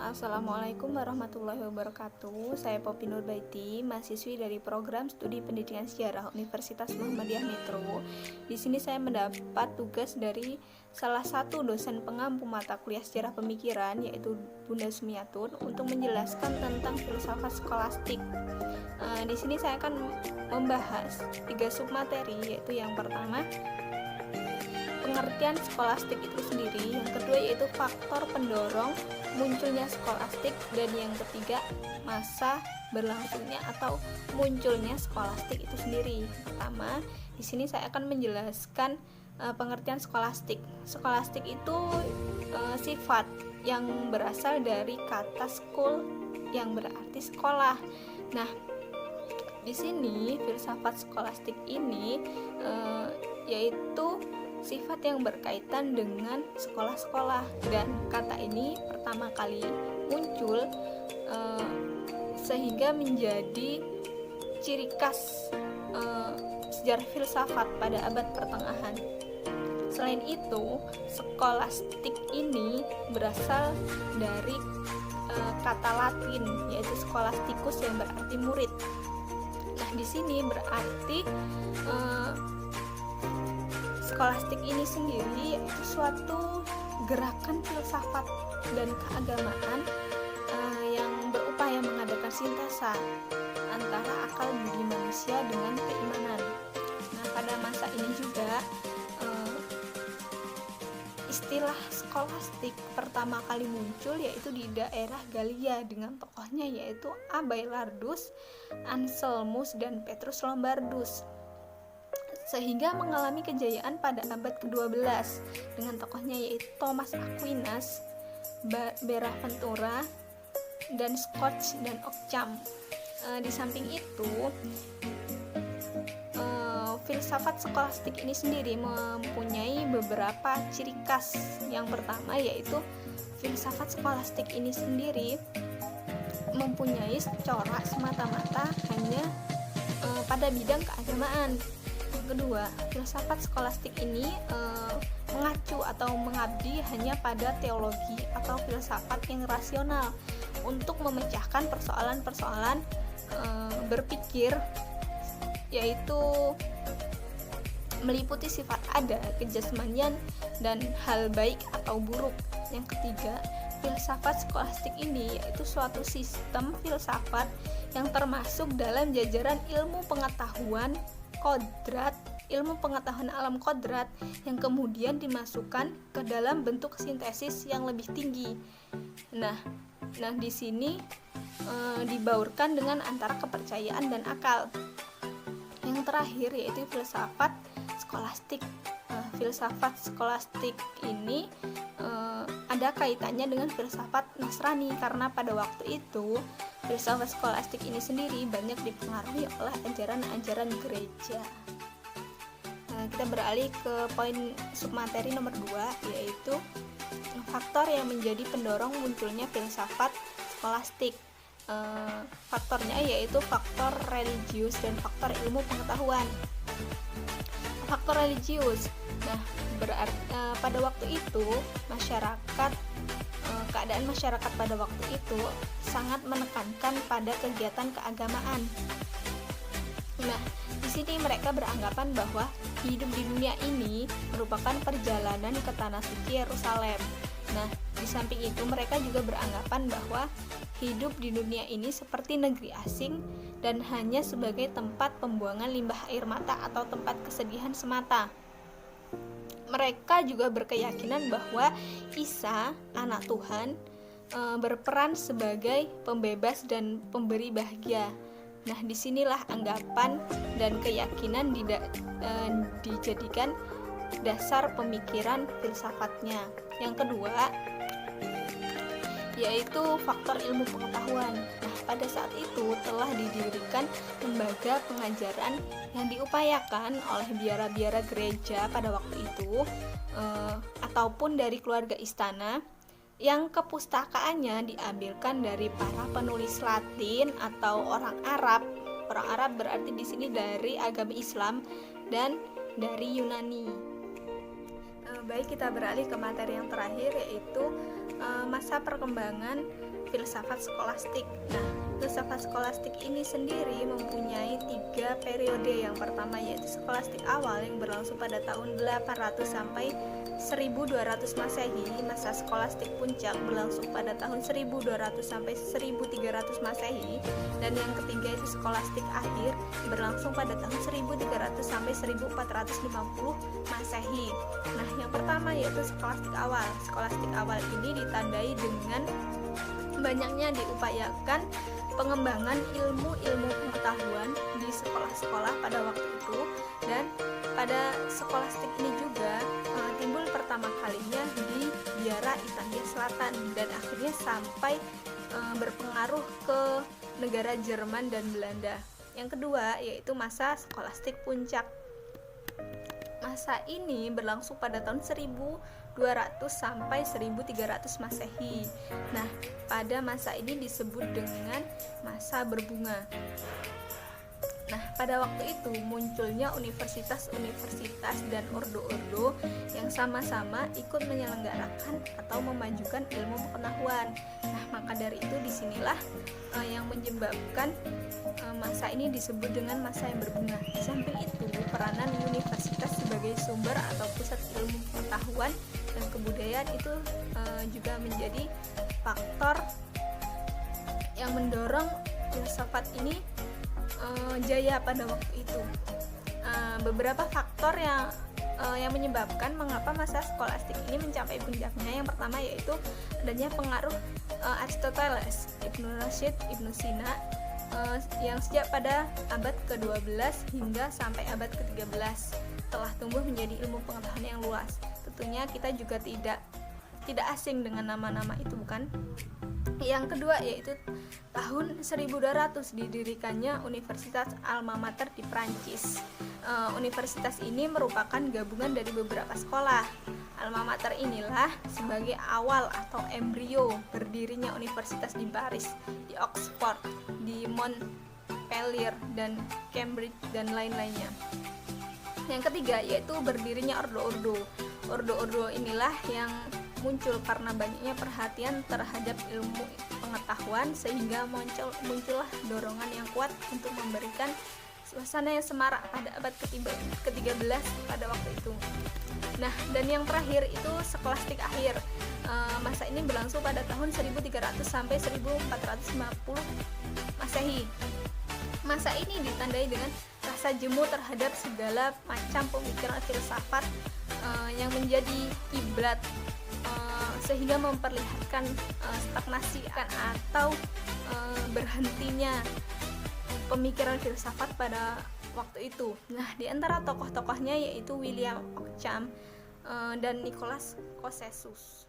Assalamualaikum warahmatullahi wabarakatuh. Saya Poppy Nurbaiti, mahasiswi dari program studi pendidikan sejarah Universitas Muhammadiyah Metro. Di sini saya mendapat tugas dari salah satu dosen pengampu mata kuliah sejarah pemikiran, yaitu Bunda Sumiatun, untuk menjelaskan tentang filsafat skolastik. Di sini saya akan membahas 3 submateri, yaitu yang pertama pengertian skolastik itu sendiri, yang kedua yaitu faktor pendorong munculnya skolastik, dan yang ketiga masa berlangsungnya atau munculnya skolastik itu sendiri. Pertama, di sini saya akan menjelaskan pengertian skolastik. Skolastik itu sifat yang berasal dari kata skul yang berarti sekolah. Nah, di sini filsafat skolastik ini yaitu sifat yang berkaitan dengan sekolah-sekolah, dan kata ini pertama kali muncul sehingga menjadi ciri khas sejarah filsafat pada abad pertengahan. Selain itu, skolastik ini berasal dari kata Latin, yaitu scholasticus yang berarti murid. Nah, di sini berarti skolastik ini sendiri yaitu suatu gerakan filsafat dan keagamaan yang berupaya mengadakan sintesa antara akal budi manusia dengan keimanan. Nah, pada masa ini juga istilah skolastik pertama kali muncul yaitu di daerah Galia dengan tokohnya yaitu Abelardus, Anselmus, dan Petrus Lombardus, sehingga mengalami kejayaan pada abad ke-12 dengan tokohnya yaitu Thomas Aquinas, Bonaventura, dan Scott dan Occam. Di samping itu, filsafat skolastik ini sendiri mempunyai beberapa ciri khas. Yang pertama yaitu filsafat skolastik ini sendiri mempunyai corak semata-mata hanya pada bidang keagamaan. Kedua, filsafat skolastik ini mengacu atau mengabdi hanya pada teologi atau filsafat yang rasional untuk memecahkan persoalan-persoalan berpikir, yaitu meliputi sifat ada, kejasmanian, dan hal baik atau buruk. Yang ketiga, filsafat skolastik ini yaitu suatu sistem filsafat yang termasuk dalam jajaran ilmu pengetahuan kodrat, ilmu pengetahuan alam kodrat, yang kemudian dimasukkan ke dalam bentuk sintesis yang lebih tinggi. Nah di sini dibaurkan dengan antara kepercayaan dan akal. Yang terakhir yaitu filsafat skolastik. Filsafat skolastik ini ada kaitannya dengan filsafat Nasrani, karena pada waktu itu filsafat skolastik ini sendiri banyak dipengaruhi oleh ajaran-ajaran gereja. Kita beralih ke poin submateri nomor 2, yaitu faktor yang menjadi pendorong munculnya filsafat skolastik. Faktornya yaitu faktor religius dan faktor ilmu pengetahuan. Faktor religius, pada waktu itu keadaan masyarakat pada waktu itu sangat menekankan pada kegiatan keagamaan. Nah, di sini mereka beranggapan bahwa hidup di dunia ini merupakan perjalanan ke tanah suci Yerusalem. Nah, di samping itu mereka juga beranggapan bahwa hidup di dunia ini seperti negeri asing dan hanya sebagai tempat pembuangan limbah air mata atau tempat kesedihan semata. Mereka juga berkeyakinan bahwa Isa, anak Tuhan, berperan sebagai pembebas dan pemberi bahagia. Nah, disinilah anggapan dan keyakinan dijadikan dasar pemikiran filsafatnya. Yang kedua yaitu faktor ilmu pengetahuan. Nah, pada saat itu telah didirikan lembaga pengajaran yang diupayakan oleh biara-biara gereja pada waktu itu ataupun dari keluarga istana, yang kepustakaannya diambilkan dari para penulis Latin atau orang Arab. Orang Arab berarti di sini dari agama Islam dan dari Yunani. Baik, kita beralih ke materi yang terakhir, yaitu masa perkembangan filsafat skolastik. Nah, filsafat skolastik ini sendiri mempunyai 3 periode. Yang pertama yaitu skolastik awal yang berlangsung pada tahun 800 sampai 1200 Masehi. Masa skolastik puncak berlangsung pada tahun 1200 sampai 1300 Masehi. Dan yang ketiga itu skolastik akhir berlangsung pada tahun 1300 sampai 1450 Masehi. Nah, yang pertama yaitu skolastik awal. Skolastik awal ini ditandai dengan banyaknya diupayakan pengembangan ilmu-ilmu pengetahuan di sekolah-sekolah pada waktu itu, dan pada skolastik ini juga timbul pertama kalinya di biara Italia Selatan dan akhirnya sampai berpengaruh ke negara Jerman dan Belanda. Yang kedua yaitu masa skolastik puncak. Masa ini berlangsung pada tahun 1200 sampai 1300 Masehi. Nah, pada masa ini disebut dengan masa berbunga. Nah, pada waktu itu munculnya universitas-universitas dan ordo-ordo yang sama-sama ikut menyelenggarakan atau memajukan ilmu pengetahuan. Nah, maka dari itu disinilah yang menyebabkan masa ini disebut dengan masa yang berbunga. Di samping itu, peranan universitas sebagai sumber atau pusat ilmu pengetahuan dan kebudayaan itu juga menjadi faktor yang mendorong filsafat ini jaya pada waktu itu. Beberapa faktor yang menyebabkan mengapa masa skolastik ini mencapai puncaknya. Yang pertama yaitu adanya pengaruh Aristoteles, Ibnu Rashid, Ibnu Sina yang sejak pada abad ke-12 hingga sampai abad ke-13 telah tumbuh menjadi ilmu pengetahuan yang luas. Tentunya kita juga tidak asing dengan nama-nama itu, bukan? Yang kedua yaitu tahun 1200 didirikannya Universitas Alma Mater di Prancis. Universitas ini merupakan gabungan dari beberapa sekolah. Alma Mater inilah sebagai awal atau embrio berdirinya universitas di Paris, di Oxford, di Montpellier, dan Cambridge, dan lain-lainnya. Yang ketiga yaitu berdirinya ordo-ordo. Ordo-ordo inilah yang muncul karena banyaknya perhatian terhadap ilmu pengetahuan sehingga muncullah dorongan yang kuat untuk memberikan suasana yang semarak pada abad ke-13 pada waktu itu. Nah, dan yang terakhir itu skolastik akhir. Masa ini berlangsung pada tahun 1300 sampai 1450 Masehi. Masa ini ditandai dengan rasa jemu terhadap segala macam pemikiran filsafat yang menjadi kiblat sehingga memperlihatkan stagnasi atau berhentinya pemikiran filsafat pada waktu itu. Nah, di antara tokoh-tokohnya yaitu William Ockham dan Nicholas Cossessus.